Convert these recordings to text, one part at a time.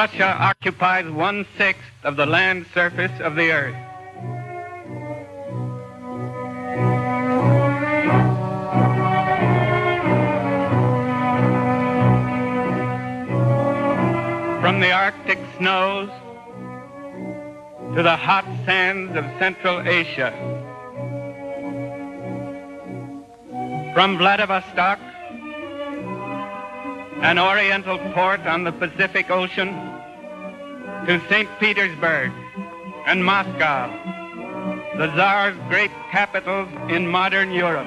Russia occupies 1/6 of the land surface of the earth. From the Arctic snows to the hot sands of Central Asia, from Vladivostok, an oriental port on the Pacific Ocean, to St. Petersburg and Moscow, the Tsar's great capitals in modern Europe.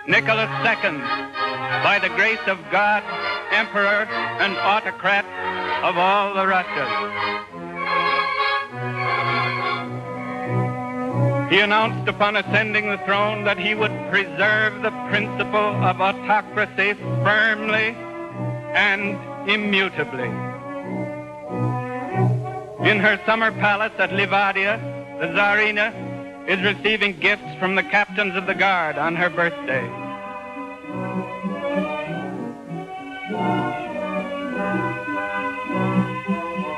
Nicholas II, by the grace of God, Emperor and autocrat of all the Russias. He announced upon ascending the throne that he would preserve the principle of autocracy firmly and immutably. In her summer palace at Livadia, the Tsarina is receiving gifts from the captains of the guard on her birthday.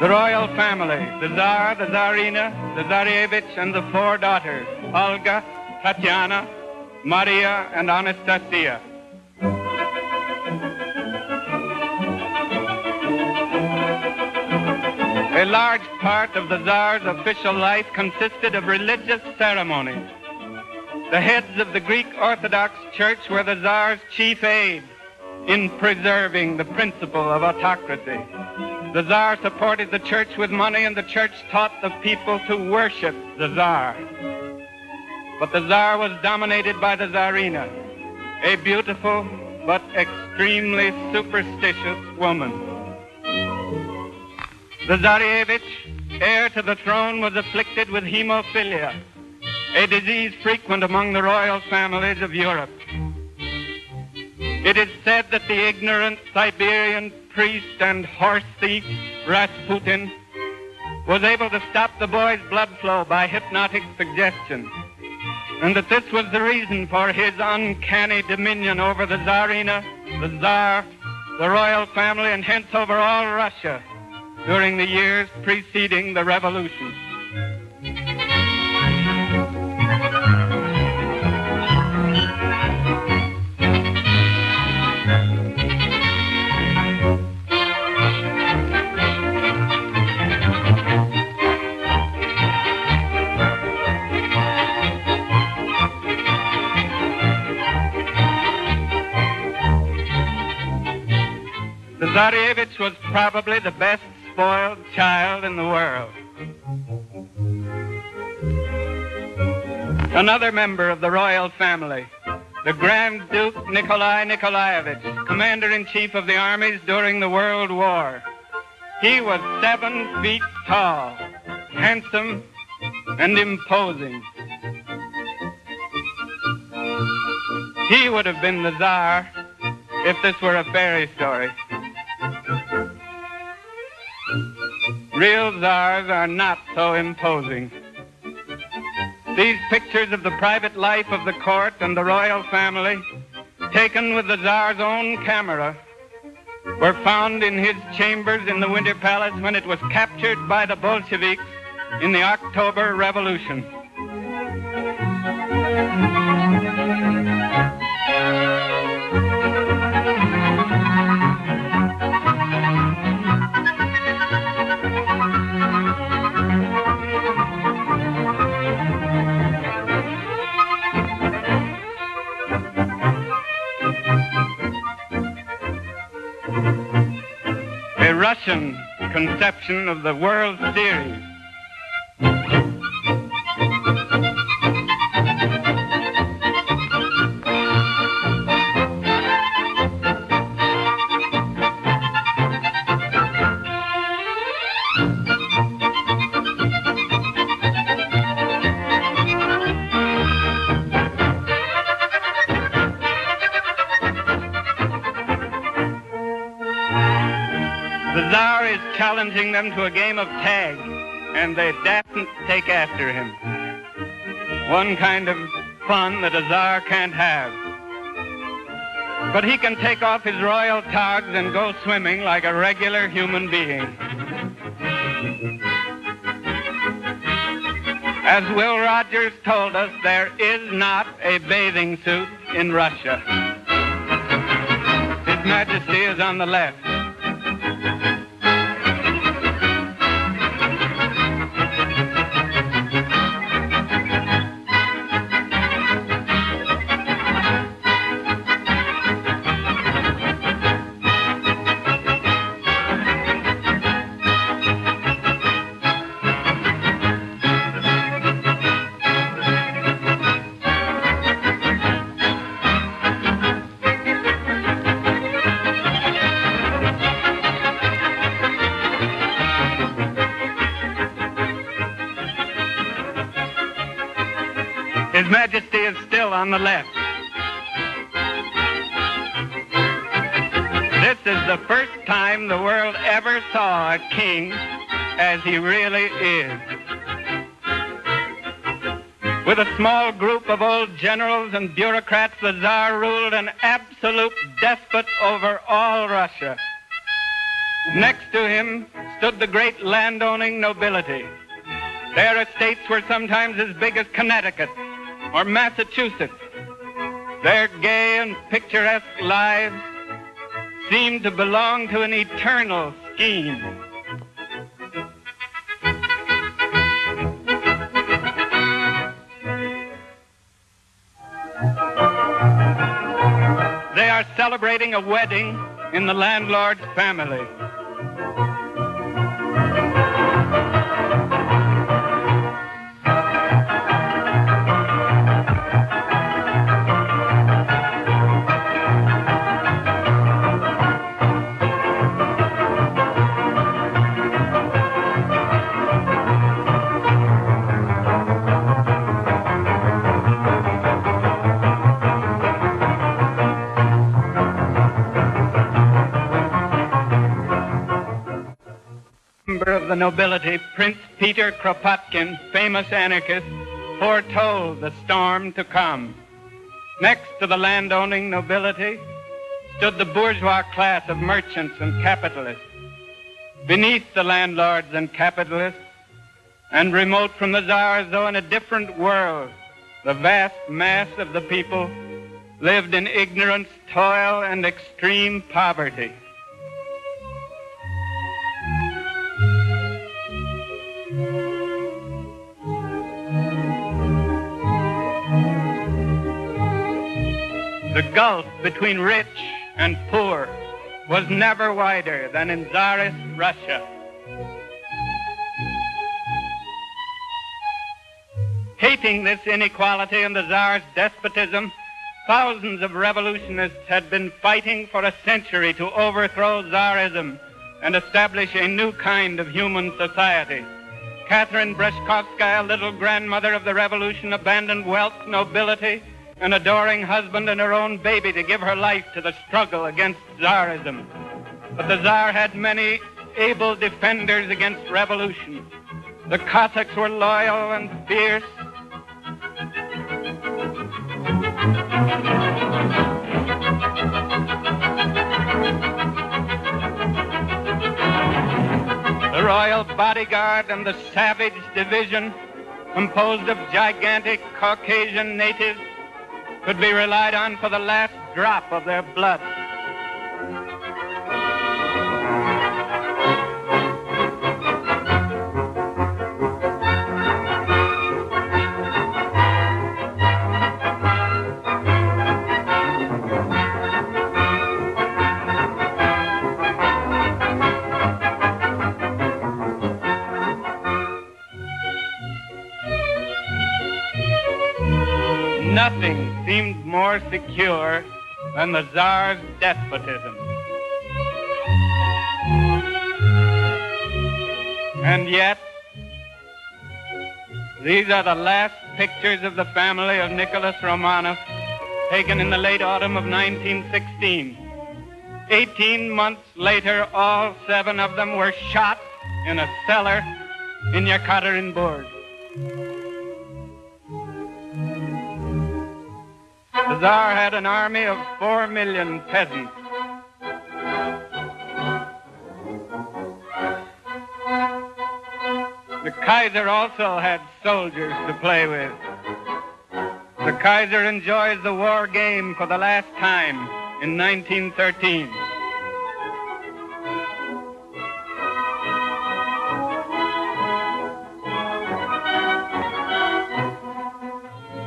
The royal family, the Tsar, the Tsarina, the Tsarevich, and the 4 daughters, Olga, Tatiana, Maria, and Anastasia. A large part of the Tsar's official life consisted of religious ceremonies. The heads of the Greek Orthodox Church were the Tsar's chief aid in preserving the principle of autocracy. The Tsar supported the church with money, and the church taught the people to worship the Tsar. But the Tsar was dominated by the Tsarina, a beautiful but extremely superstitious woman. The Tsarevich, heir to the throne, was afflicted with hemophilia, a disease frequent among the royal families of Europe. It is said that the ignorant Siberian priest and horse thief Rasputin was able to stop the boy's blood flow by hypnotic suggestion, and that this was the reason for his uncanny dominion over the Tsarina, the Tsar, the royal family, and hence over all Russia during the years preceding the revolution. The Tsarevich was probably the best spoiled child in the world. Another member of the royal family, the Grand Duke Nikolai Nikolaevich, commander-in-chief of the armies during the World War. He was 7 feet tall, handsome, and imposing. He would have been the Tsar if this were a fairy story. Real Tsars are not so imposing. These pictures of the private life of the court and the royal family, taken with the Tsar's own camera, were found in his chambers in the Winter Palace when it was captured by the Bolsheviks in the October Revolution. A Russian conception of the World Series. challenging them to a game of tag, and they daren't take after him. One kind of fun that a Czar can't have. But he can take off his royal togs and go swimming like a regular human being. As Will Rogers told us, there is not a bathing suit in Russia. His Majesty is on the left. His Majesty is still on the left. This is the first time the world ever saw a king as he really is. With a small group of old generals and bureaucrats, the Czar ruled an absolute despot over all Russia. Next to him stood the great landowning nobility. Their estates were sometimes as big as Connecticut or Massachusetts. Their gay and picturesque lives seemed to belong to an eternal scheme. They are celebrating a wedding in the landlord's family. Of the nobility, Prince Peter Kropotkin, famous anarchist, foretold the storm to come. Next to the landowning nobility stood the bourgeois class of merchants and capitalists. Beneath the landlords and capitalists, and remote from the Czar as though in a different world, the vast mass of the people lived in ignorance, toil, and extreme poverty. The gulf between rich and poor was never wider than in Czarist Russia. Hating this inequality and the Czar's despotism, thousands of revolutionists had been fighting for a century to overthrow Czarism and establish a new kind of human society. Catherine Breshkovskaya, little grandmother of the revolution, abandoned wealth, nobility, an adoring husband, and her own baby to give her life to the struggle against Czarism. But the Czar had many able defenders against revolution. The Cossacks were loyal and fierce. The royal bodyguard and the savage division, composed of gigantic Caucasian natives, could be relied on for the last drop of their blood. Nothing seemed more secure than the Czar's despotism. And yet, these are the last pictures of the family of Nicholas Romanov, taken in the late autumn of 1916. 18 months later, all 7 of them were shot in a cellar in Yekaterinburg. The Tsar had an army of 4 million peasants. The Kaiser also had soldiers to play with. The Kaiser enjoys the war game for the last time in 1913.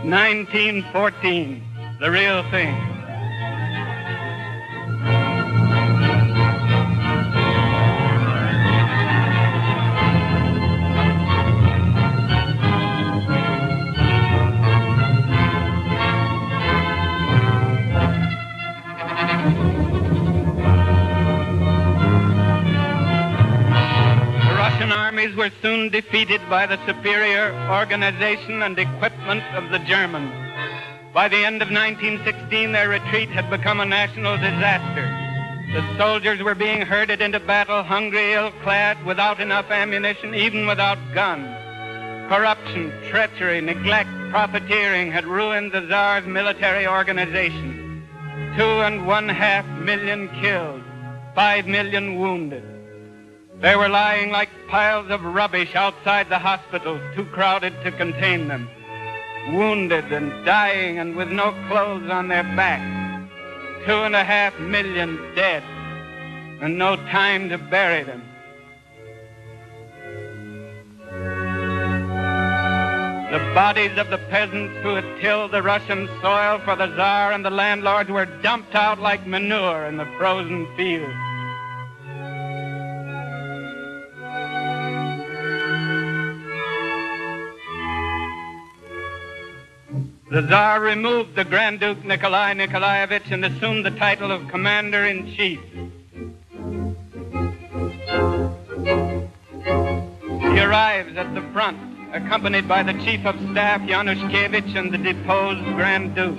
(1914), the real thing. Armies were soon defeated by the superior organization and equipment of the Germans. By the end of 1916, their retreat had become a national disaster. The soldiers were being herded into battle, hungry, ill-clad, without enough ammunition, even without guns. Corruption, treachery, neglect, profiteering had ruined the Tsar's military organization. 2.5 million killed, 5 million wounded. They were lying like piles of rubbish outside the hospitals, too crowded to contain them. Wounded and dying and with no clothes on their backs. 2.5 million dead and no time to bury them. The bodies of the peasants who had tilled the Russian soil for the Tsar and the landlords were dumped out like manure in the frozen fields. The Tsar removed the Grand Duke Nikolai Nikolaevich and assumed the title of Commander-in-Chief. He arrives at the front, accompanied by the Chief of Staff Yanushkevich and the deposed Grand Duke.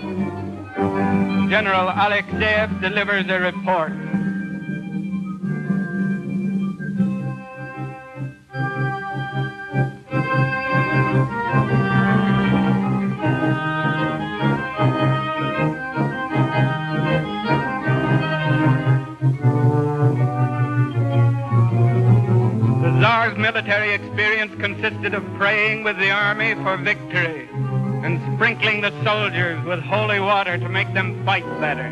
General Alexeyev delivers a report. Military experience consisted of praying with the army for victory and sprinkling the soldiers with holy water to make them fight better.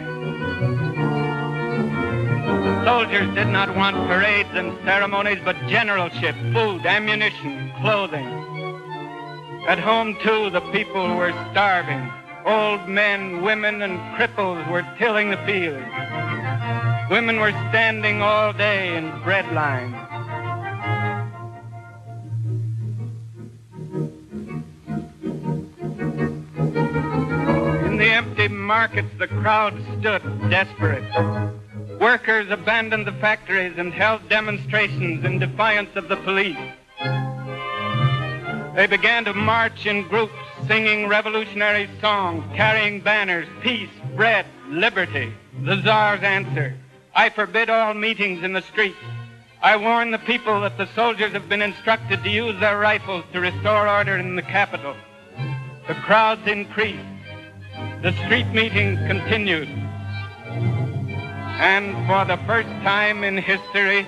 The soldiers did not want parades and ceremonies, but generalship, food, ammunition, clothing. At home, too, the people were starving. Old men, women, and cripples were tilling the fields. Women were standing all day in bread lines. In the empty markets, the crowd stood desperate. Workers abandoned the factories and held demonstrations in defiance of the police. They began to march in groups, singing revolutionary songs, carrying banners, peace, bread, liberty. The Tsar's answer: I forbid all meetings in the streets. I warn the people that the soldiers have been instructed to use their rifles to restore order in the capital. The crowds increased. The street meetings continued. And for the first time in history,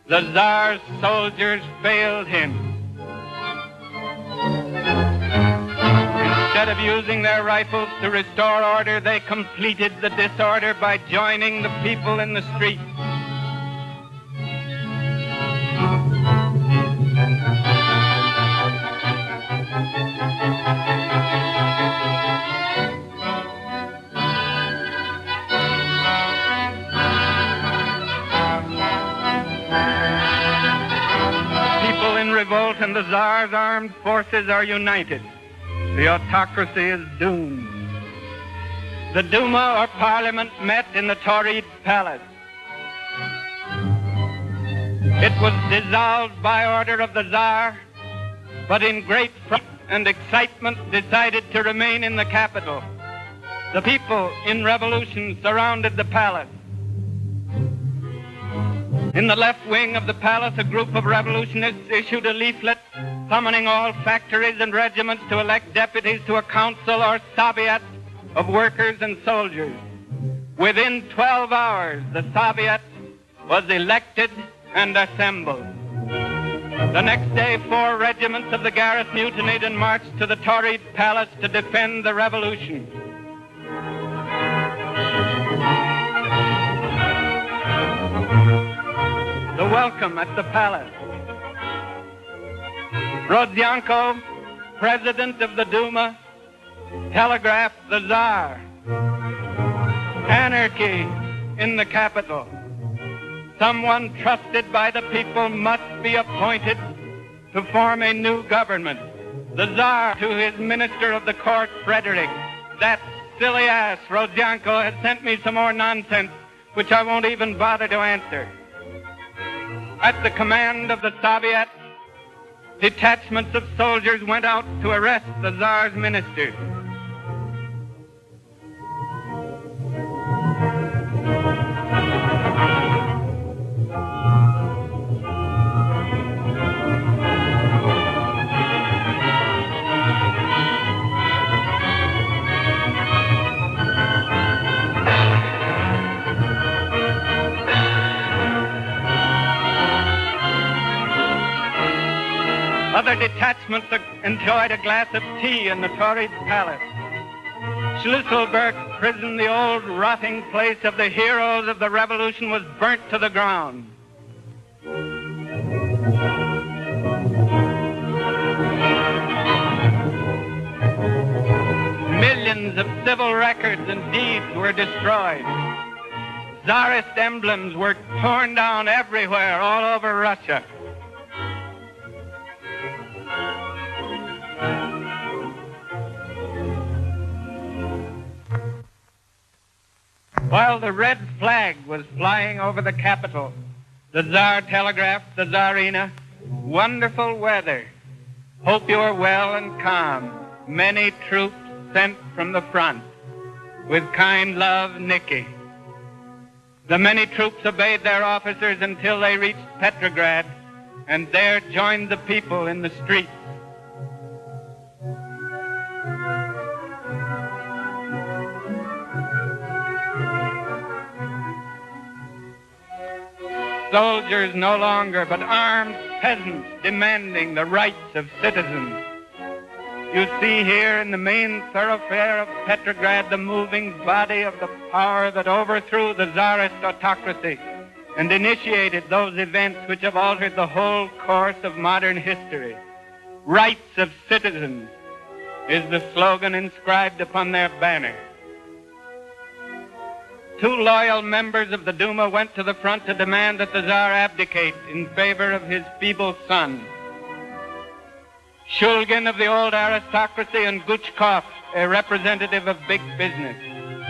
the Tsar's soldiers failed him. Instead of using their rifles to restore order, they completed the disorder by joining the people in the streets. Revolt and the Tsar's armed forces are united. The autocracy is doomed. The Duma, or Parliament, met in the Tauride Palace. It was dissolved by order of the Tsar, but in great fright and excitement decided to remain in the capital. The people in revolution surrounded the palace. In the left wing of the palace, a group of revolutionists issued a leaflet summoning all factories and regiments to elect deputies to a council or Soviet of workers and soldiers. Within 12 hours, the Soviet was elected and assembled. The next day, 4 regiments of the Garrett mutinied and marched to the Tauride Palace to defend the revolution. The welcome at the palace. Rodzianko, president of the Duma, telegraphed the Czar. Anarchy in the capital. Someone trusted by the people must be appointed to form a new government. The Czar to his minister of the court, Frederick. That silly ass, Rodzianko, has sent me some more nonsense, which I won't even bother to answer. At the command of the Soviet, detachments of soldiers went out to arrest the Tsar's ministers. Other detachments enjoyed a glass of tea in the Tauride Palace. Schlüsselburg's prison, the old rotting place of the heroes of the revolution, was burnt to the ground. Millions of civil records and deeds were destroyed. Tsarist emblems were torn down everywhere, all over Russia. While the red flag was flying over the capital, the Tsar telegraphed the Tsarina, "Wonderful weather. Hope you are well and calm. Many troops sent from the front. With kind love, Nicky." The many troops obeyed their officers until they reached Petrograd, and there joined the people in the streets. Soldiers no longer, but armed peasants demanding the rights of citizens. You see here in the main thoroughfare of Petrograd the moving body of the power that overthrew the Tsarist autocracy and initiated those events which have altered the whole course of modern history. Rights of citizens is the slogan inscribed upon their banner. 2 loyal members of the Duma went to the front to demand that the Tsar abdicate in favor of his feeble son. Shulgin of the old aristocracy and Guchkov, a representative of big business.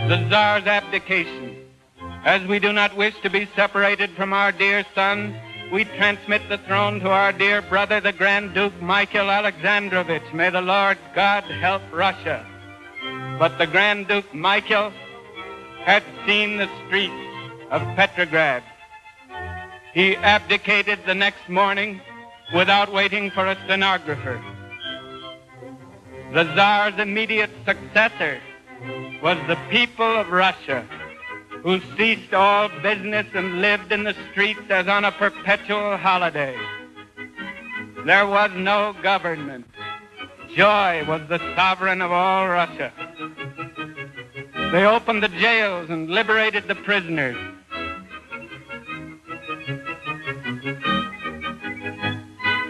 The Tsar's abdication. As we do not wish to be separated from our dear son, we transmit the throne to our dear brother, the Grand Duke Michael Alexandrovich. May the Lord God help Russia. But the Grand Duke Michael had seen the streets of Petrograd. He abdicated the next morning without waiting for a stenographer. The Tsar's immediate successor was the people of Russia, who ceased all business and lived in the streets as on a perpetual holiday. There was no government. Joy was the sovereign of all Russia. They opened the jails and liberated the prisoners.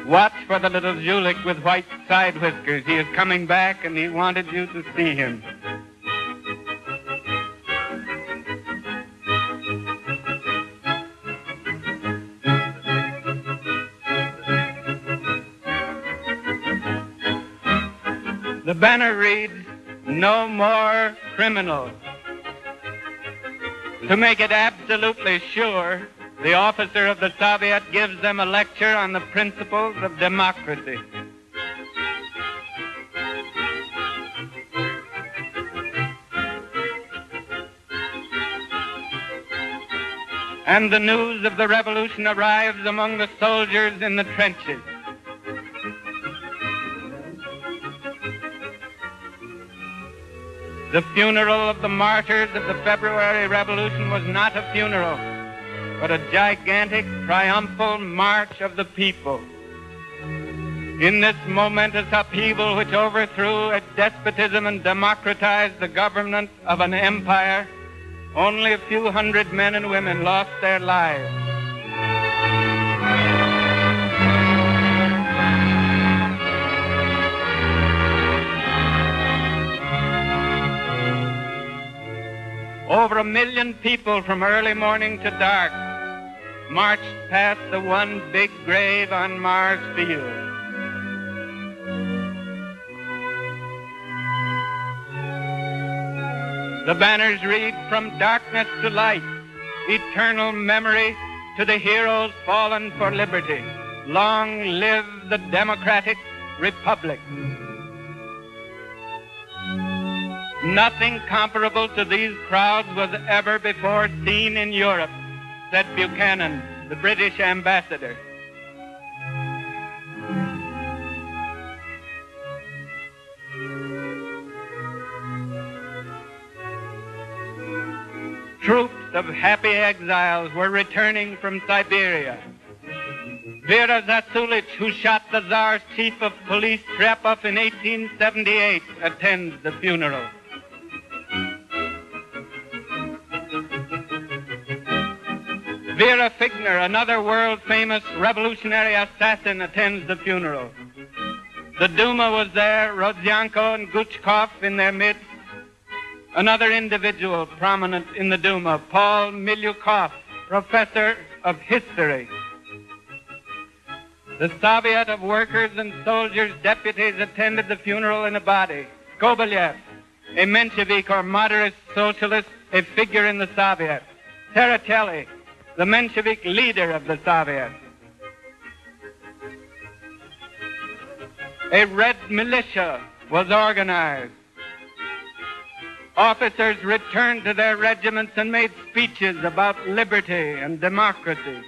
Watch for the little Zulik with white side whiskers. He is coming back and he wanted you to see him. The banner reads, "No more criminals." To make it absolutely sure, the officer of the Soviet gives them a lecture on the principles of democracy. and the news of the revolution arrives among the soldiers in the trenches. The funeral of the martyrs of the February Revolution was not a funeral, but a gigantic triumphal march of the people. In this momentous upheaval which overthrew a despotism and democratized the government of an empire, only a few hundred men and women lost their lives. Over 1 million people from early morning to dark marched past the one big grave on Mars Field. The banners read, "From darkness to light, eternal memory to the heroes fallen for liberty. Long live the democratic republic." Nothing comparable to these crowds was ever before seen in Europe, said Buchanan, the British ambassador. Troops of happy exiles were returning from Siberia. Vera Zasulich, who shot the Czar's chief of police, Trepov, in 1878, attends the funeral. Vera Figner, another world-famous revolutionary assassin, attends the funeral. The Duma was there, Rodzianko and Guchkov in their midst. Another individual prominent in the Duma, Paul Milyukov, professor of history. The Soviet of Workers and Soldiers deputies attended the funeral in a body. Skobelyev, a Menshevik or moderate socialist, a figure in the Soviet. Tsereteli, the Menshevik leader of the Soviet. A red militia was organized. Officers returned to their regiments and made speeches about liberty and democracy.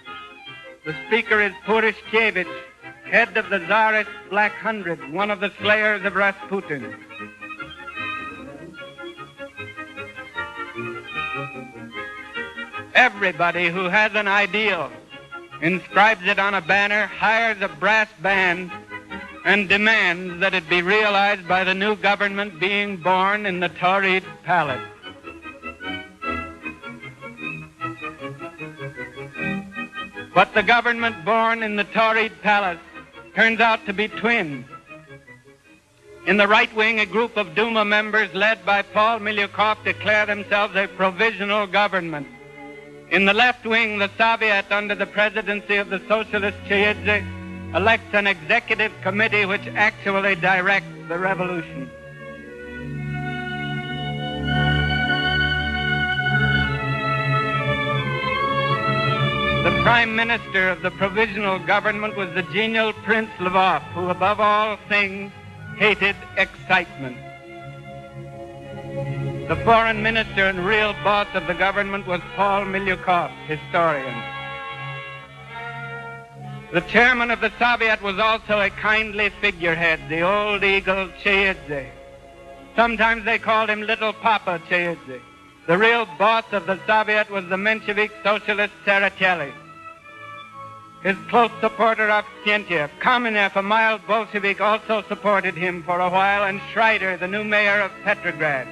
The speaker is Purishkevich, head of the Czares Black Hundred, one of the slayers of Rasputin. Everybody who has an ideal inscribes it on a banner, hires a brass band, and demands that it be realized by the new government being born in the Tauride Palace. But the government born in the Tauride Palace turns out to be twins. In the right wing, a group of Duma members led by Paul Milyukov declare themselves a provisional government. In the left wing, the Soviet, under the presidency of the socialist Czares, elects an executive committee which actually directs the revolution. The prime minister of the provisional government was the genial Prince Lvov, who above all things hated excitement. The foreign minister and real boss of the government was Paul Milyukov, historian. The chairman of the Soviet was also a kindly figurehead, the old eagle Czares. Sometimes they called him Little Papa Czares. The real boss of the Soviet was the Menshevik socialist Tsereteli. His close supporter Avksentiev, Kamenev, a mild Bolshevik, also supported him for a while, and Schreider, the new mayor of Petrograd.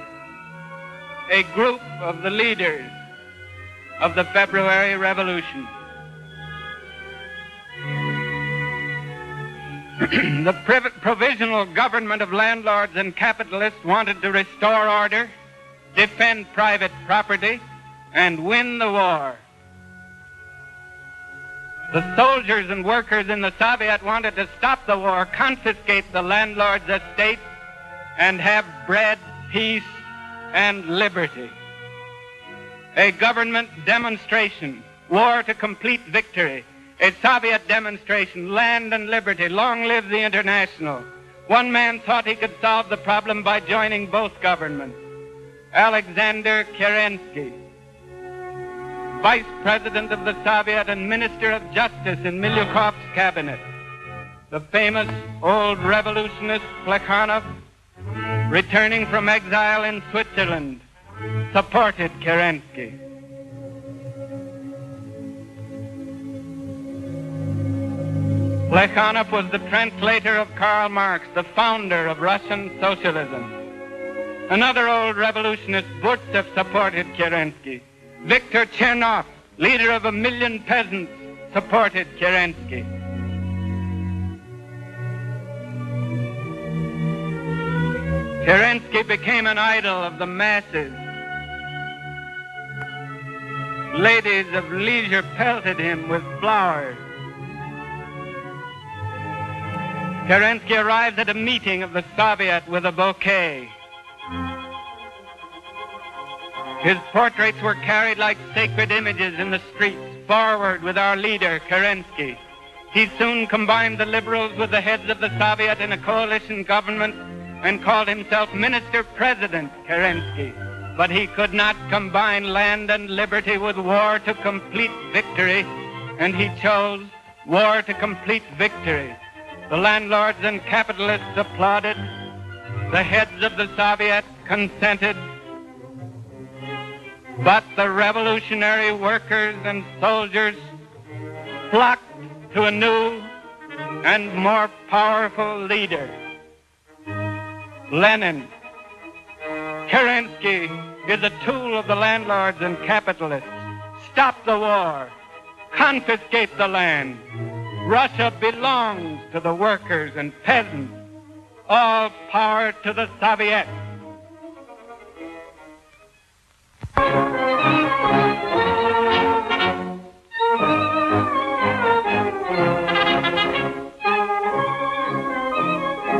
A group of the leaders of the February Revolution. The provisional government of landlords and capitalists wanted to restore order, defend private property, and win the war. The soldiers and workers in the Soviet wanted to stop the war, confiscate the landlords' estates, and have bread, peace, and liberty. A government demonstration, war to complete victory. A Soviet demonstration, land and liberty, long live the International. One man thought he could solve the problem by joining both governments. Alexander Kerensky. vice president of the Soviet and minister of justice in Milyukov's cabinet. The famous old revolutionist Plekhanov, returning from exile in Switzerland, supported Kerensky. Plekhanov was the translator of Karl Marx, the founder of Russian socialism. Another old revolutionist, Burtsev, supported Kerensky. Viktor Chernov, leader of 1 million peasants, supported Kerensky. Kerensky became an idol of the masses. Ladies of leisure pelted him with flowers. Kerensky arrived at a meeting of the Soviet with a bouquet. His portraits were carried like sacred images in the streets, forward with our leader, Kerensky. He soon combined the liberals with the heads of the Soviet in a coalition government and called himself Minister-President Kerensky. But he could not combine land and liberty with war to complete victory, and he chose war to complete victory. The landlords and capitalists applauded. The heads of the Soviet consented. But the revolutionary workers and soldiers flocked to a new and more powerful leader, Lênin. Kerensky is a tool of the landlords and capitalists. Stop the war. Confiscate the land. Russia belongs to the workers and peasants. All power to the Soviets.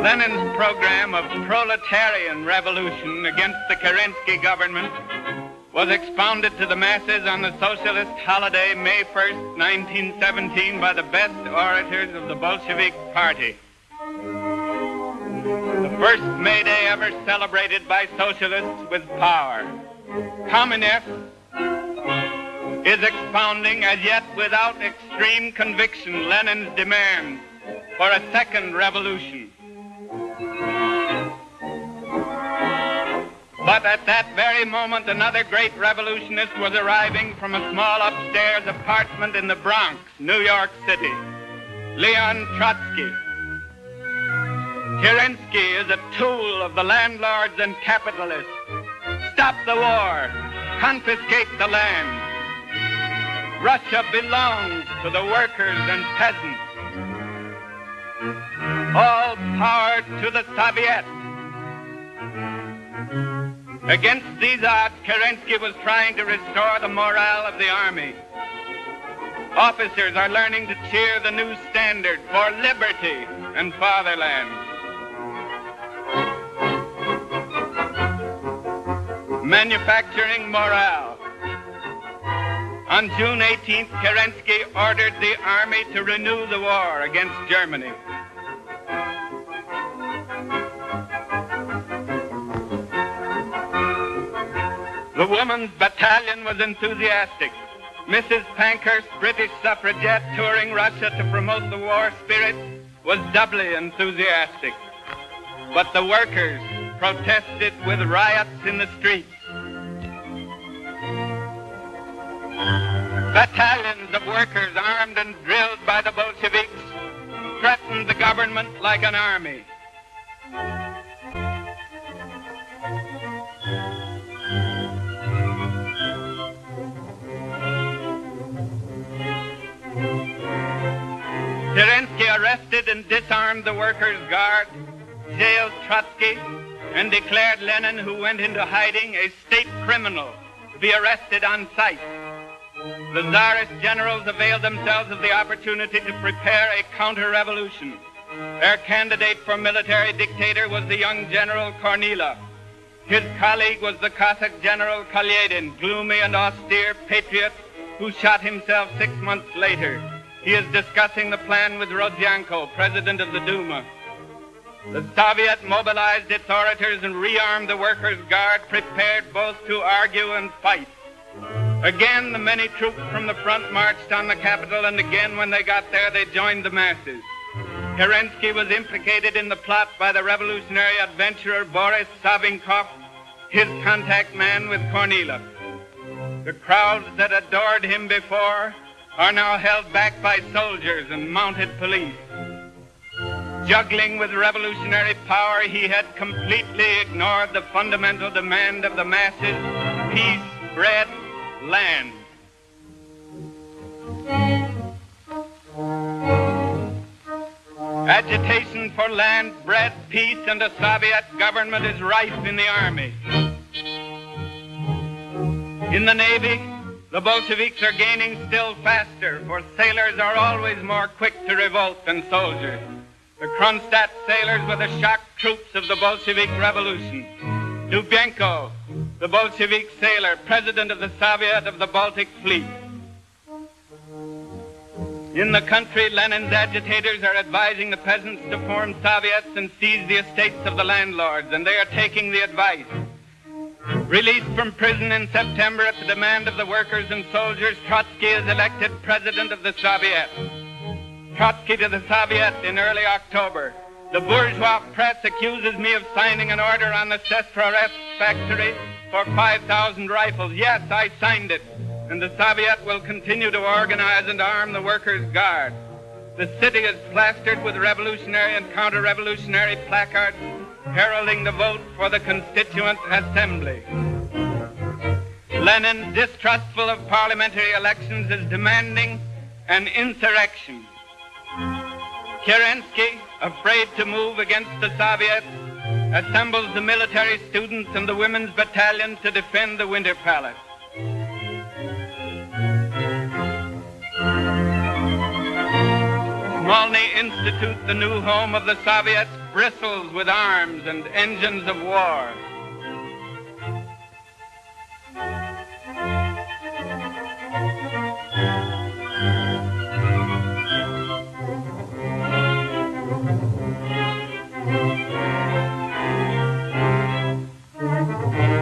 Lenin's program of proletarian revolution against the Kerensky government was expounded to the masses on the socialist holiday May 1st, 1917 by the best orators of the Bolshevik Party. The first May Day ever celebrated by socialists with power. Communists is expounding, as yet without extreme conviction, Lenin's demand for a second revolution. But at that very moment, another great revolutionist was arriving from a small upstairs apartment in the Bronx, New York City, Leon Trotsky. Kerensky is a tool of the landlords and capitalists. Stop the war. Confiscate the land. Russia belongs to the workers and peasants. All power to the Soviets. Against these odds, Kerensky was trying to restore the morale of the army. Officers are learning to cheer the new standard for liberty and fatherland. Manufacturing morale. On June 18th, Kerensky ordered the army to renew the war against Germany. The women's battalion was enthusiastic. Mrs. Pankhurst, British suffragette touring Russia to promote the war spirit, was doubly enthusiastic. But the workers protested with riots in the streets. Battalions of workers armed and drilled by the Bolsheviks threatened the government like an army. Kerensky arrested and disarmed the workers' guard, jailed Trotsky, and declared Lenin, who went into hiding, a state criminal to be arrested on sight. The Czarist generals availed themselves of the opportunity to prepare a counter-revolution. Their candidate for military dictator was the young General Kornilov. His colleague was the Cossack General Kaledin, gloomy and austere patriot who shot himself 6 months later. He is discussing the plan with Rodzianko, president of the Duma. The Soviet mobilized its orators and rearmed the workers' guard, prepared both to argue and fight. Again, the many troops from the front marched on the capital, and again, when they got there, they joined the masses. Kerensky was implicated in the plot by the revolutionary adventurer Boris Savinkov, his contact man with Kornilov. The crowds that adored him before are now held back by soldiers and mounted police. Juggling with revolutionary power, he had completely ignored the fundamental demand of the masses: peace, bread, land. Agitation for land, bread, peace, and a Soviet government is rife in the army. In the Navy, the Bolsheviks are gaining still faster, for sailors are always more quick to revolt than soldiers. The Kronstadt sailors were the shock troops of the Bolshevik Revolution. Dubenko, the Bolshevik sailor, president of the Soviet of the Baltic Fleet. In the country, Lenin's agitators are advising the peasants to form Soviets and seize the estates of the landlords, and they are taking the advice. Released from prison in September at the demand of the workers and soldiers, Trotsky is elected president of the Soviet. Trotsky to the Soviet in early October. The bourgeois press accuses me of signing an order on the Czares factory for 5,000 rifles. Yes, I signed it. And the Soviet will continue to organize and arm the workers' guard. The city is plastered with revolutionary and counter-revolutionary placards heralding the vote for the Constituent Assembly. Lenin, distrustful of parliamentary elections, is demanding an insurrection. Kerensky, afraid to move against the Soviets, assembles the military students and the women's battalion to defend the Winter Palace. Smolny Institute, the new home of the Soviets, bristles with arms and engines of war.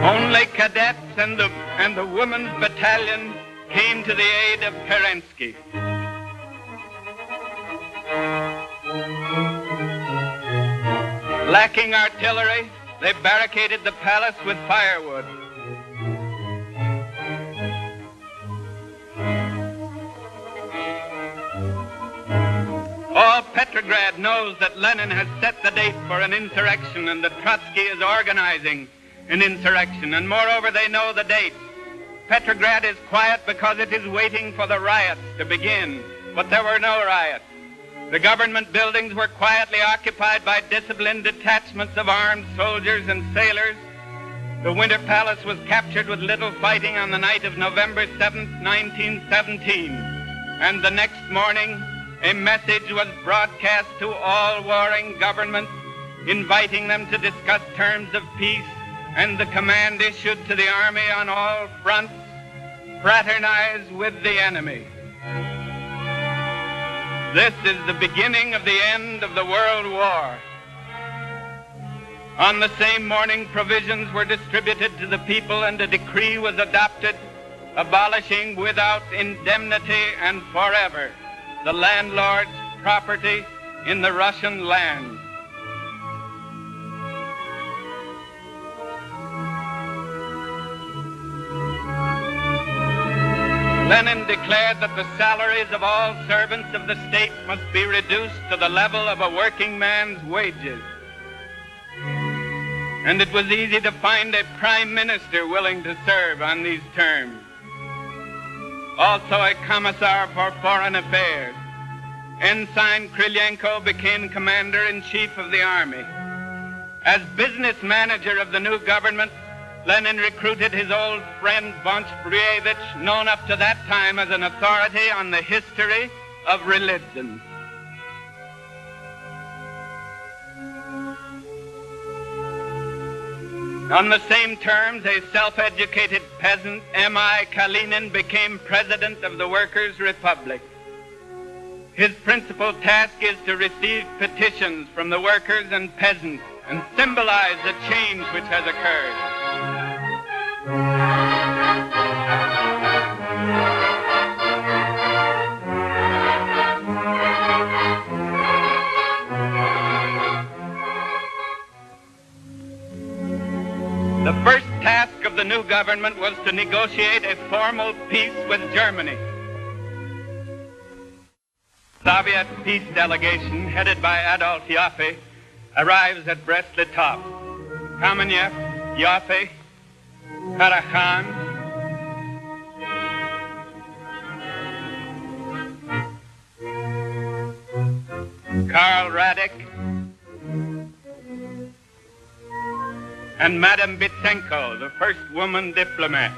Only cadets and the women's battalion came to the aid of Kerensky. Lacking artillery, they barricaded the palace with firewood. All Petrograd knows that Lenin has set the date for an insurrection and that Trotsky is organizing an insurrection, and moreover, they know the date. Petrograd is quiet because it is waiting for the riots to begin, but there were no riots. The government buildings were quietly occupied by disciplined detachments of armed soldiers and sailors. The Winter Palace was captured with little fighting on the night of November 7th, 1917. And the next morning, a message was broadcast to all warring governments, inviting them to discuss terms of peace, and the command issued to the army on all fronts: fraternize with the enemy. This is the beginning of the end of the World War. On the same morning, provisions were distributed to the people and a decree was adopted abolishing without indemnity and forever the landlord's property in the Russian land. Lenin declared that the salaries of all servants of the state must be reduced to the level of a working man's wages. And it was easy to find a prime minister willing to serve on these terms. Also a commissar for foreign affairs. Ensign Krylenko became commander-in-chief of the army. As business manager of the new government, Lenin recruited his old friend Von Sprievich, known up to that time as an authority on the history of religion. On the same terms, a self-educated peasant, M.I. Kalinin, became president of the Workers' Republic. His principal task is to receive petitions from the workers and peasants and symbolize the change which has occurred. The first task of the new government was to negotiate a formal peace with Germany. Soviet peace delegation headed by Adolf Joffe arrives at Brest-Litovsk. Kamenev, Joffe, Karakhan, Karl Radek, and Madame Bitsenko, the first woman diplomat.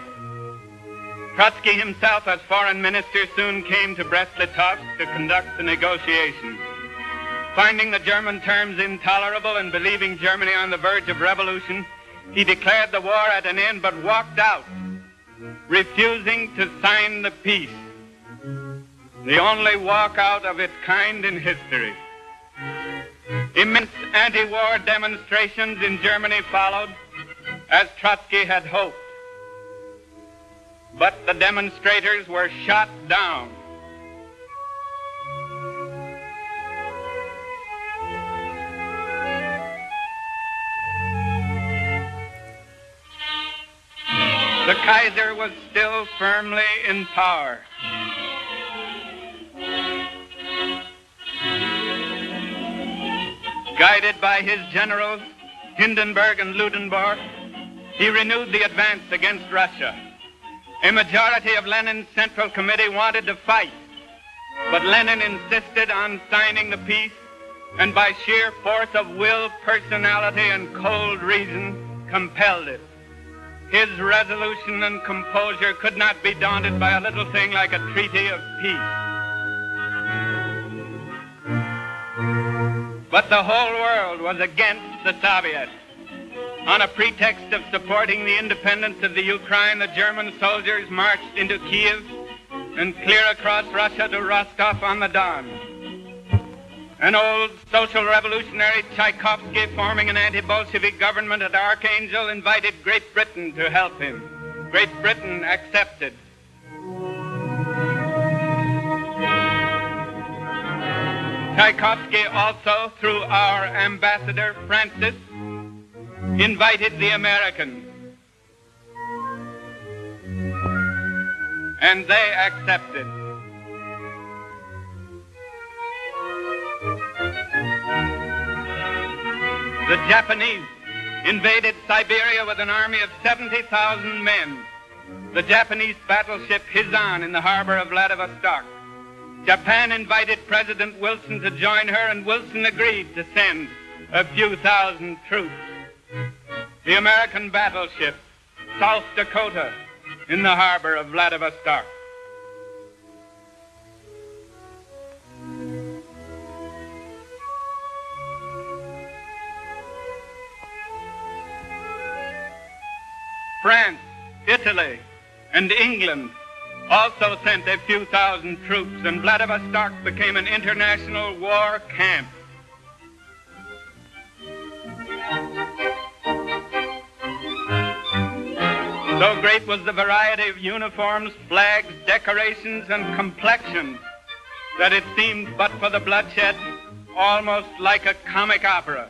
Trotsky himself, as foreign minister, soon came to Brest-Litovsk to conduct the negotiations. Finding the German terms intolerable and believing Germany on the verge of revolution, he declared the war at an end but walked out, refusing to sign the peace. The only walkout of its kind in history. Immense anti-war demonstrations in Germany followed, as Trotsky had hoped. But the demonstrators were shot down. The Kaiser was still firmly in power. Guided by his generals, Hindenburg and Ludendorff, he renewed the advance against Russia. A majority of Lenin's Central Committee wanted to fight, but Lenin insisted on signing the peace, and by sheer force of will, personality, and cold reason, compelled it. His resolution and composure could not be daunted by a little thing like a treaty of peace. But the whole world was against the Soviets. On a pretext of supporting the independence of the Ukraine, the German soldiers marched into Kiev and clear across Russia to Rostov-on-the-Don. An old social revolutionary, Tchaikovsky, forming an anti-Bolshevik government at Archangel, invited Great Britain to help him. Great Britain accepted. Tchaikovsky also, through our ambassador, Francis, invited the Americans. And they accepted. The Japanese invaded Siberia with an army of 70,000 men. The Japanese battleship Hizan in the harbor of Vladivostok. Japan invited President Wilson to join her, and Wilson agreed to send a few thousand troops. The American battleship South Dakota in the harbor of Vladivostok. France, Italy, and England also sent a few thousand troops, and Vladivostok became an international war camp. So great was the variety of uniforms, flags, decorations, and complexions that it seemed, but for the bloodshed, almost like a comic opera.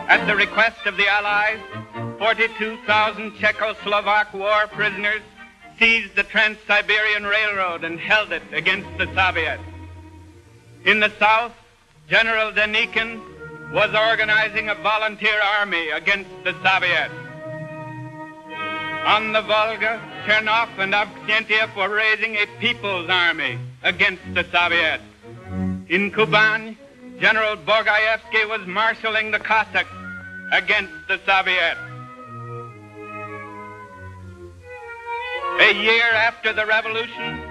At the request of the Allies, 42,000 Czechoslovak war prisoners seized the Trans-Siberian Railroad and held it against the Soviets. In the south, General Denikin was organizing a volunteer army against the Soviets. On the Volga, Chernov and Avksentiev were raising a people's army against the Soviets. In Kuban, General Bogaevsky was marshaling the Cossacks against the Soviets. A year after the revolution,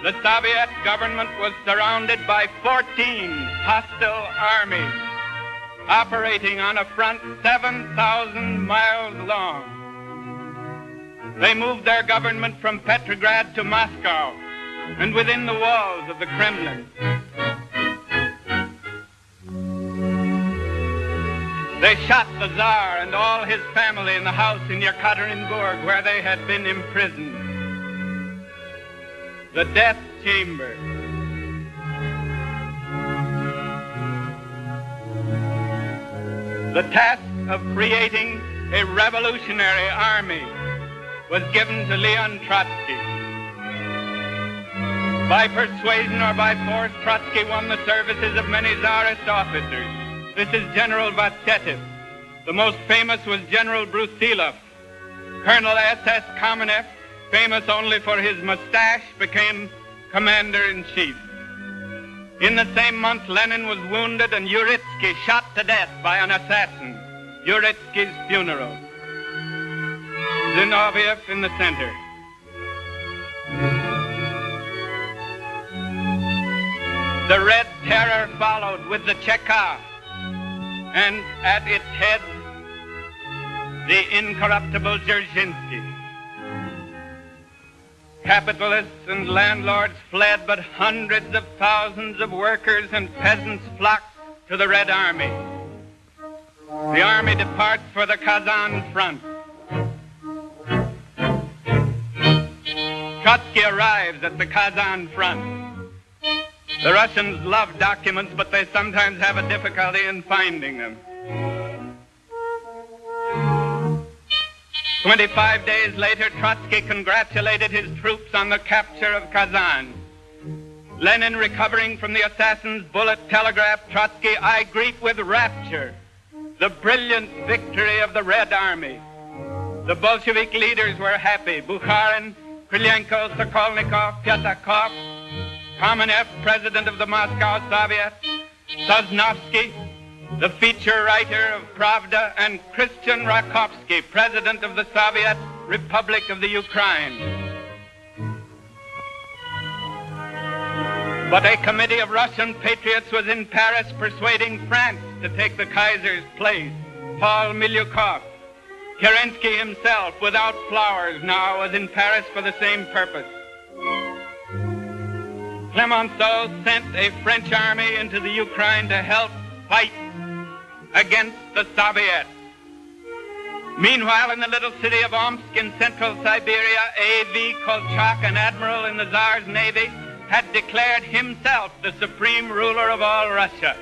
the Soviet government was surrounded by 14 hostile armies operating on a front 7,000 miles long. They moved their government from Petrograd to Moscow and within the walls of the Kremlin. They shot the Czar and all his family in the house in Yekaterinburg where they had been imprisoned. The death chamber The task of creating a revolutionary army was given to Leon Trotsky. By persuasion or by force, Trotsky won the services of many Tsarist officers. This is General Vasetiv. The most famous was General Brusilov. Colonel S.S. Kamenev, famous only for his mustache, became commander-in-chief. In the same month, Lenin was wounded and Uritsky shot to death by an assassin. Uritsky's funeral. Zinoviev in the center. The Red Terror followed with the Cheka, and at its head, the incorruptible Dzerzhinsky. Capitalists and landlords fled, but hundreds of thousands of workers and peasants flocked to the Red Army. The army departs for the Kazan front. Trotsky arrives at the Kazan front. The Russians love documents, but they sometimes have a difficulty in finding them. 25 days later, Trotsky congratulated his troops on the capture of Kazan. Lenin, recovering from the assassin's bullet, telegraphed Trotsky, "I greet with rapture the brilliant victory of the Red Army." The Bolshevik leaders were happy. Bukharin, Krylenko, Sokolnikov, Pyatakov, Kamenev, president of the Moscow Soviet, Sosnovsky, the feature writer of Pravda, and Christian Rakovsky, president of the Soviet Republic of the Ukraine. But a committee of Russian patriots was in Paris persuading France to take the Kaiser's place. Paul Milyukov, Kerensky himself, without flowers now, was in Paris for the same purpose. Clemenceau sent a French army into the Ukraine to help fight against the Soviets. Meanwhile, in the little city of Omsk in central Siberia, A.V. Kolchak, an admiral in the Tsar's navy, had declared himself the supreme ruler of all Russia.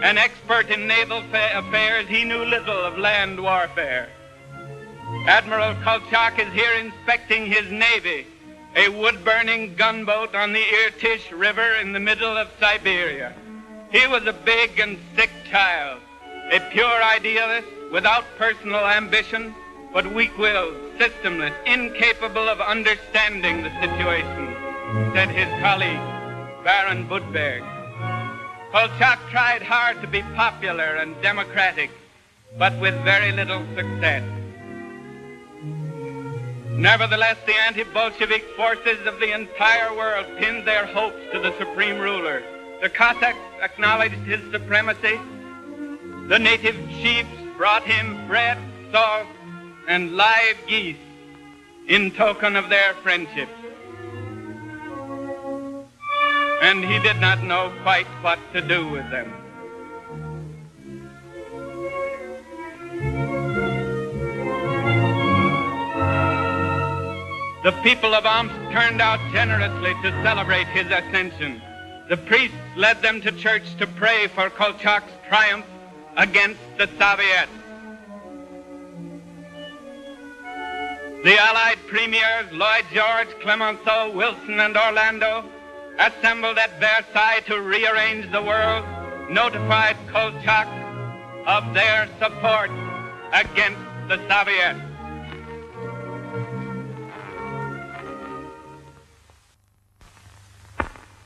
An expert in naval affairs, he knew little of land warfare. Admiral Kolchak is here inspecting his navy, a wood-burning gunboat on the Irtysh River in the middle of Siberia. He was a big and sick child, a pure idealist without personal ambition, but weak-willed, systemless, incapable of understanding the situation, said his colleague, Baron Budberg. Kolchak tried hard to be popular and democratic, but with very little success. Nevertheless, the anti-Bolshevik forces of the entire world pinned their hopes to the supreme ruler. The Cossacks acknowledged his supremacy. The native chiefs brought him bread, salt, and live geese in token of their friendship. And he did not know quite what to do with them. The people of Omsk turned out generously to celebrate his ascension. The priests led them to church to pray for Kolchak's triumph against the Soviets. The Allied premiers, Lloyd George, Clemenceau, Wilson, and Orlando, assembled at Versailles to rearrange the world, notified Kolchak of their support against the Soviets.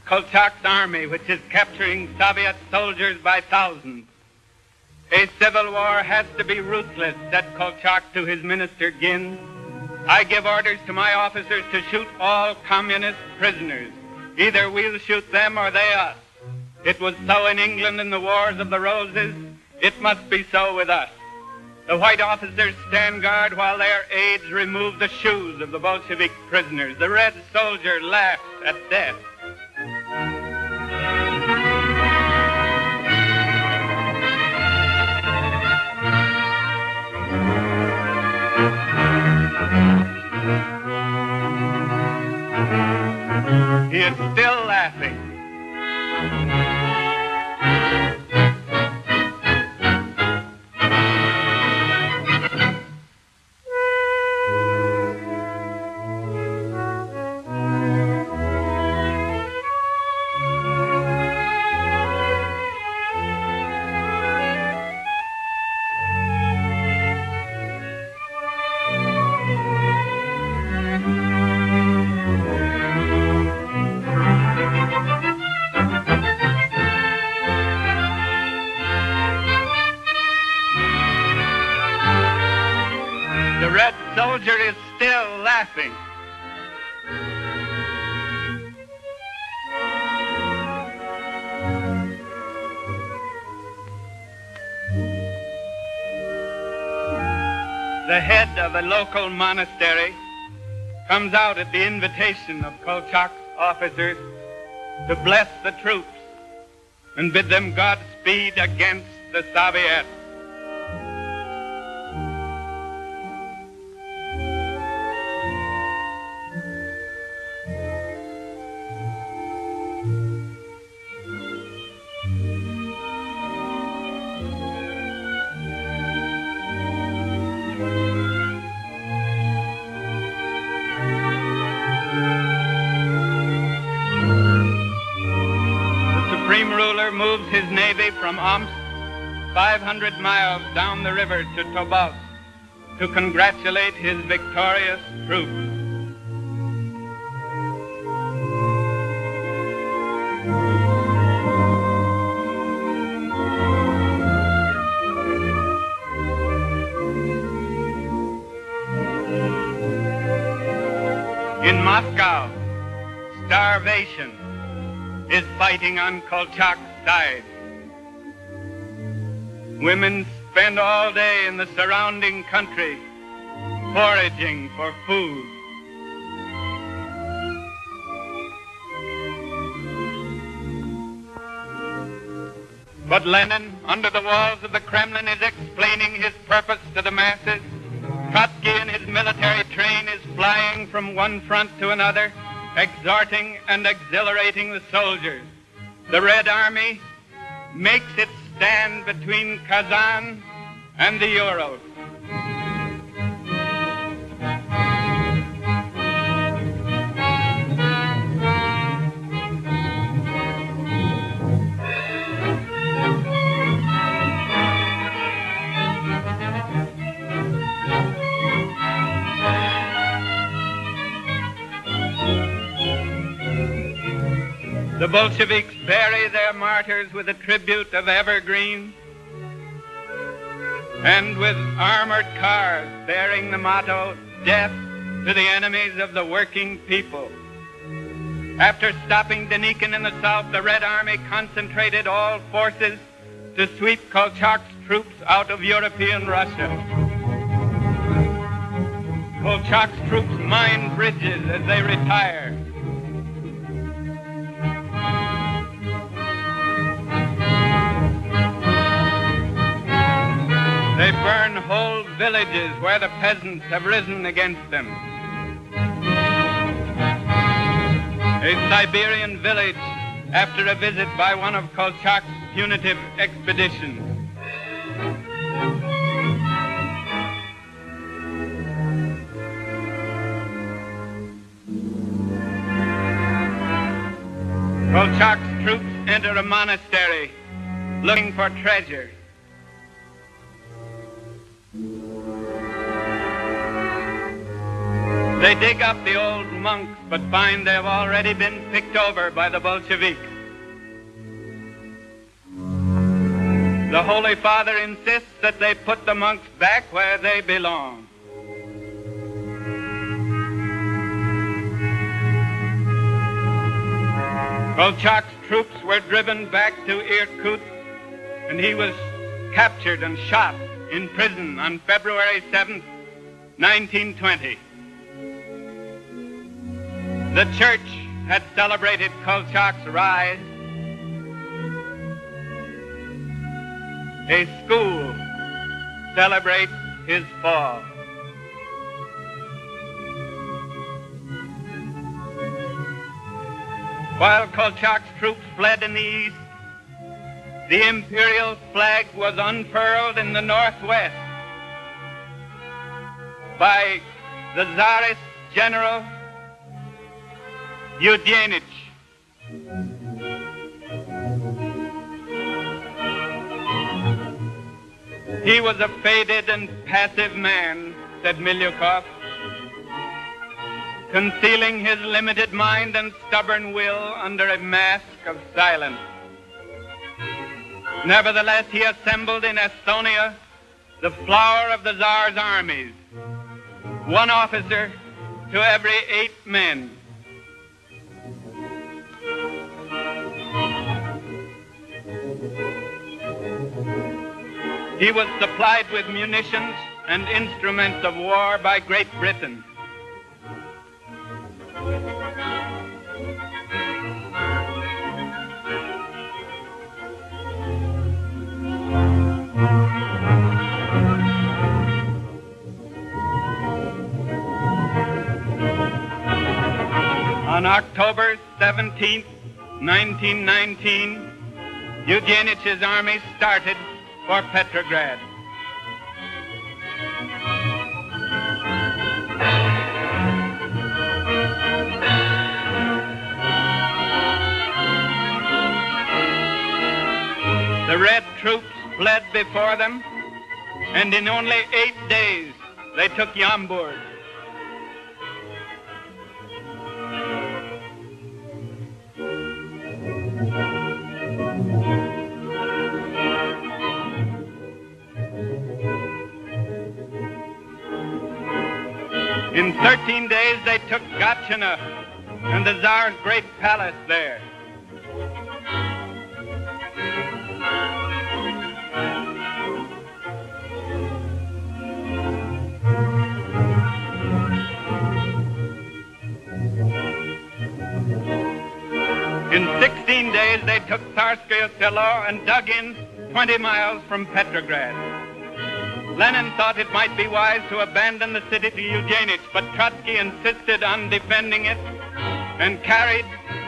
Kolchak's army, which is capturing Soviet soldiers by thousands. A civil war has to be ruthless, said Kolchak to his minister Ginn. I give orders to my officers to shoot all communist prisoners. Either we'll shoot them or they us. It was so in England in the Wars of the Roses. It must be so with us. The white officers stand guard while their aides remove the shoes of the Bolshevik prisoners. The red soldier laughs at death. He is still laughing. soldier is still laughing. The head of a local monastery comes out at the invitation of Kolchak's officers to bless the troops and bid them Godspeed against the Soviets. Moves his navy from Omsk 500 miles down the river to Tobolsk to congratulate his victorious troops. In Moscow, starvation is fighting on Kolchak's side. Women spend all day in the surrounding country foraging for food. But Lenin, under the walls of the Kremlin, is explaining his purpose to the masses. Trotsky in his military train is flying from one front to another, exhorting and exhilarating the soldiers. The Red Army makes its stand between Kazan and the Urals. The Bolsheviks bury their martyrs with a tribute of evergreens and with armored cars bearing the motto, "Death to the enemies of the working people." After stopping Denikin in the south, the Red Army concentrated all forces to sweep Kolchak's troops out of European Russia. Kolchak's troops mine bridges as they retire. They burn whole villages where the peasants have risen against them. A Siberian village after a visit by one of Kolchak's punitive expeditions. Kolchak's troops enter a monastery looking for treasure. They dig up the old monks, but find they've already been picked over by the Bolsheviks. The Holy Father insists that they put the monks back where they belong. Kolchak's troops were driven back to Irkutsk, and he was captured and shot in prison on February 7th, 1920. The church had celebrated Kolchak's rise. A school celebrates his fall. While Kolchak's troops fled in the east, the imperial flag was unfurled in the northwest by the Czarist general Yudenich. He was a faded and passive man, said Milyukov, concealing his limited mind and stubborn will under a mask of silence. Nevertheless, he assembled in Estonia the flower of the Tsar's armies, 1 officer to every 8 men. He was supplied with munitions and instruments of war by Great Britain. On October 17, 1919, Eugenich's army started for Petrograd. The Red troops fled before them, and in only 8 days they took Yamburg. In 13 days, they took Gatchina and the Tsar's great palace there. In 16 days, they took Tsarskoye Selo and dug in 20 miles from Petrograd. Lenin thought it might be wise to abandon the city to Eugenich, but Trotsky insisted on defending it and carried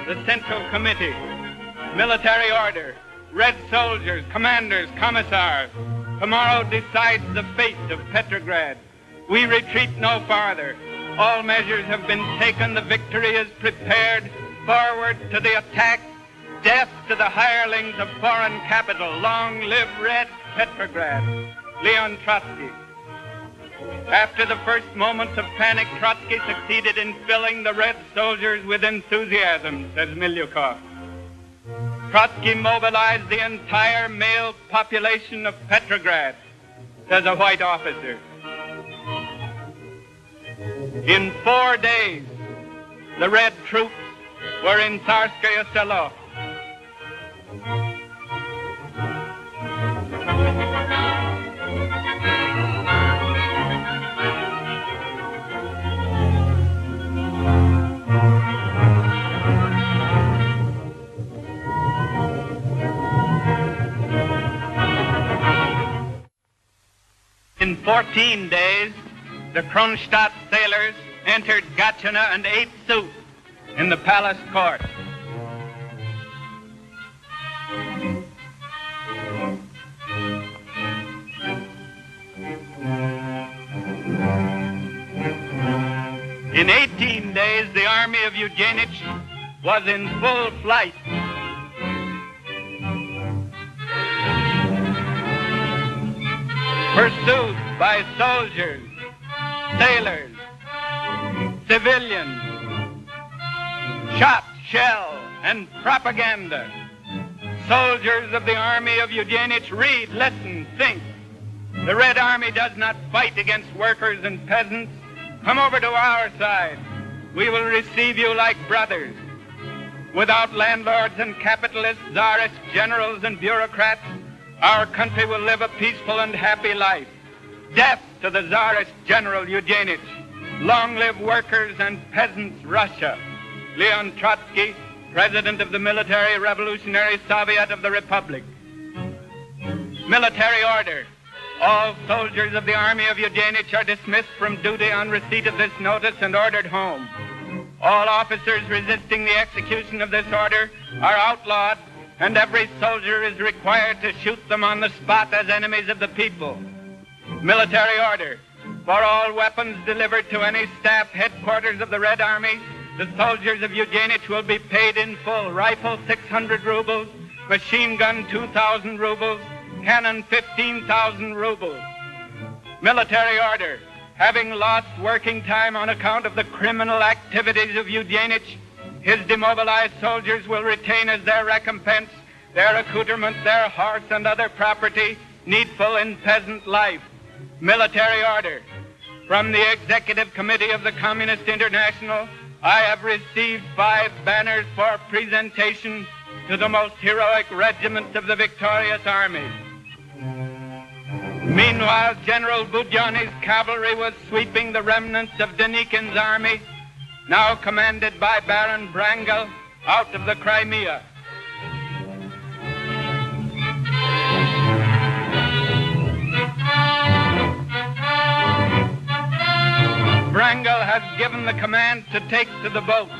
the Central Committee, military order, Red soldiers, commanders, commissars. Tomorrow decides the fate of Petrograd. We retreat no farther. All measures have been taken. The victory is prepared. Forward to the attack. Death to the hirelings of foreign capital. Long live Red Petrograd. Leon Trotsky. After the first moments of panic, Trotsky succeeded in filling the Red soldiers with enthusiasm, says Milyukov. Trotsky mobilized the entire male population of Petrograd, says a white officer. In 4 days, the Red troops were in Tsarskoye Selo. In 14 days, the Kronstadt sailors entered Gatchina and ate soup in the palace court. In 18 days, the army of Eugenich was in full flight. Pursued by soldiers, sailors, civilians, shot, shell, and propaganda. Soldiers of the army of Eugenich, read, listen, think. The Red Army does not fight against workers and peasants. Come over to our side. We will receive you like brothers. Without landlords and capitalists, czarist generals and bureaucrats, our country will live a peaceful and happy life. Death to the czarist general Eugenich. Long live workers and peasants, Russia. Leon Trotsky, President of the Military Revolutionary Soviet of the Republic. Military order. All soldiers of the army of Eugenich are dismissed from duty on receipt of this notice and ordered home. All officers resisting the execution of this order are outlawed, and every soldier is required to shoot them on the spot as enemies of the people. Military order. For all weapons delivered to any staff headquarters of the Red Army, the soldiers of Eugenich will be paid in full. Rifle 600 rubles, machine gun 2,000 rubles, cannon 15,000 rubles. Military order. Having lost working time on account of the criminal activities of Eugenich, his demobilized soldiers will retain as their recompense their accoutrement, their horse, and other property needful in peasant life. Military order. From the Executive Committee of the Communist International, I have received 5 banners for presentation to the most heroic regiments of the victorious army. Meanwhile, General Budyonny's cavalry was sweeping the remnants of Denikin's army, now commanded by Baron Wrangel, out of the Crimea. Wrangel has given the command to take to the boats.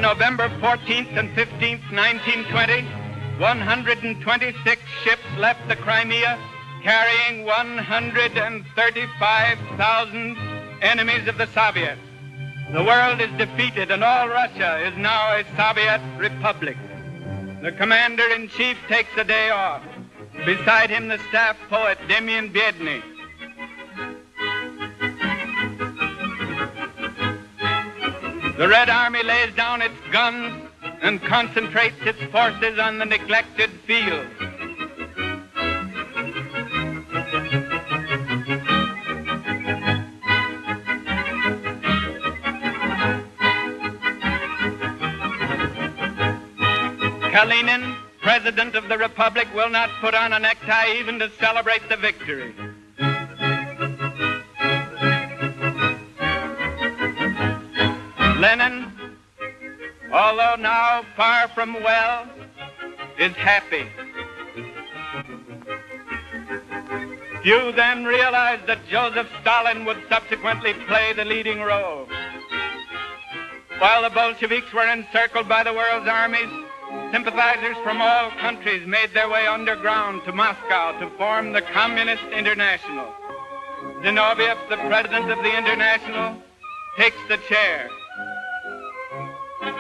November 14th and 15th, 1920, 126 ships left the Crimea carrying 135,000 enemies of the Soviets. The world is defeated and all Russia is now a Soviet republic. The commander-in-chief takes a day off. Beside him, the staff poet, Demian Biedny. The Red Army lays down its guns and concentrates its forces on the neglected fields. Lênin, President of the Republic, will not put on a necktie even to celebrate the victory. Lênin, although now far from well, is happy. Few then realized that Joseph Stalin would subsequently play the leading role. While the Bolsheviks were encircled by the world's armies, sympathizers from all countries made their way underground to Moscow to form the Communist International. Zinoviev, the president of the International, takes the chair.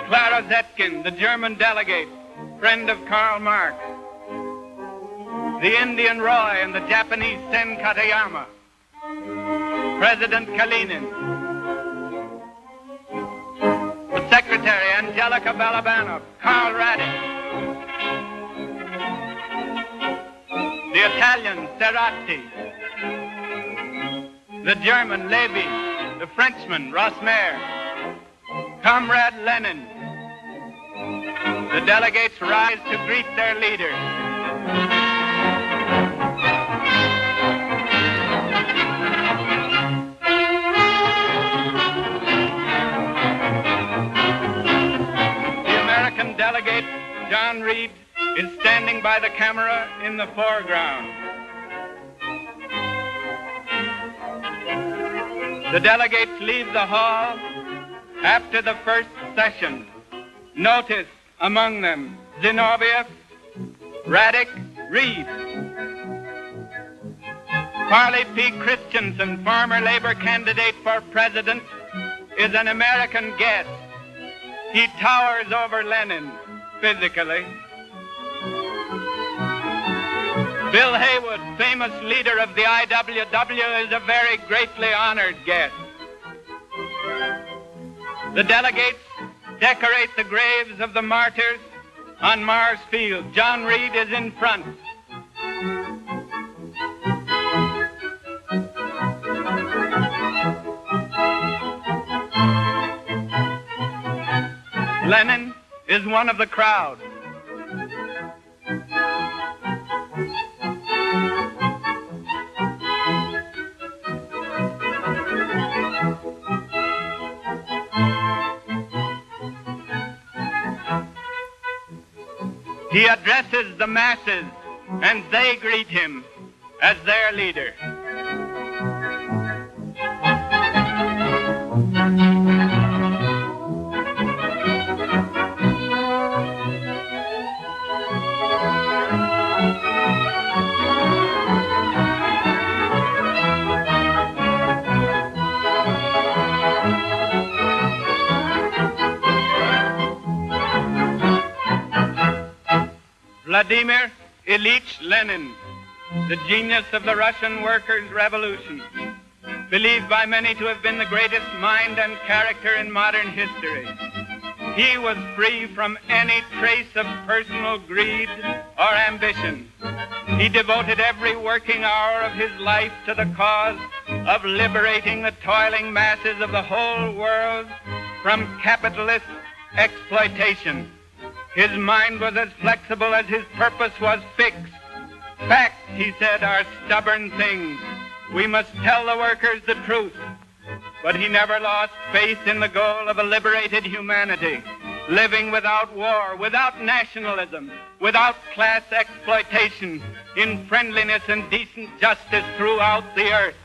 Clara Zetkin, the German delegate, friend of Karl Marx. The Indian Roy and the Japanese Sen Katayama. President Kalinin. The secretary, Angelica Balabanov, Karl Radek. The Italian, Serratti. The German, Levy. The Frenchman, Rosmer. Comrade Lênin. The delegates rise to greet their leader. The American delegate, John Reed, is standing by the camera in the foreground. The delegates leave the hall after the first session. Notice among them Zinoviev, Radek, Reed. Parley P. Christensen, former Labor candidate for president, is an American guest. He towers over Lênin physically. Bill Haywood, famous leader of the IWW, is a very greatly honored guest. The delegates decorate the graves of the martyrs on Mars Field. John Reed is in front. Lênin is one of the crowd. He addresses the masses, and they greet him as their leader. Vladimir Ilyich Lenin, the genius of the Russian workers' revolution, believed by many to have been the greatest mind and character in modern history. He was free from any trace of personal greed or ambition. He devoted every working hour of his life to the cause of liberating the toiling masses of the whole world from capitalist exploitation. His mind was as flexible as his purpose was fixed. Facts, he said, are stubborn things. We must tell the workers the truth. But he never lost faith in the goal of a liberated humanity, living without war, without nationalism, without class exploitation, in friendliness and decent justice throughout the earth.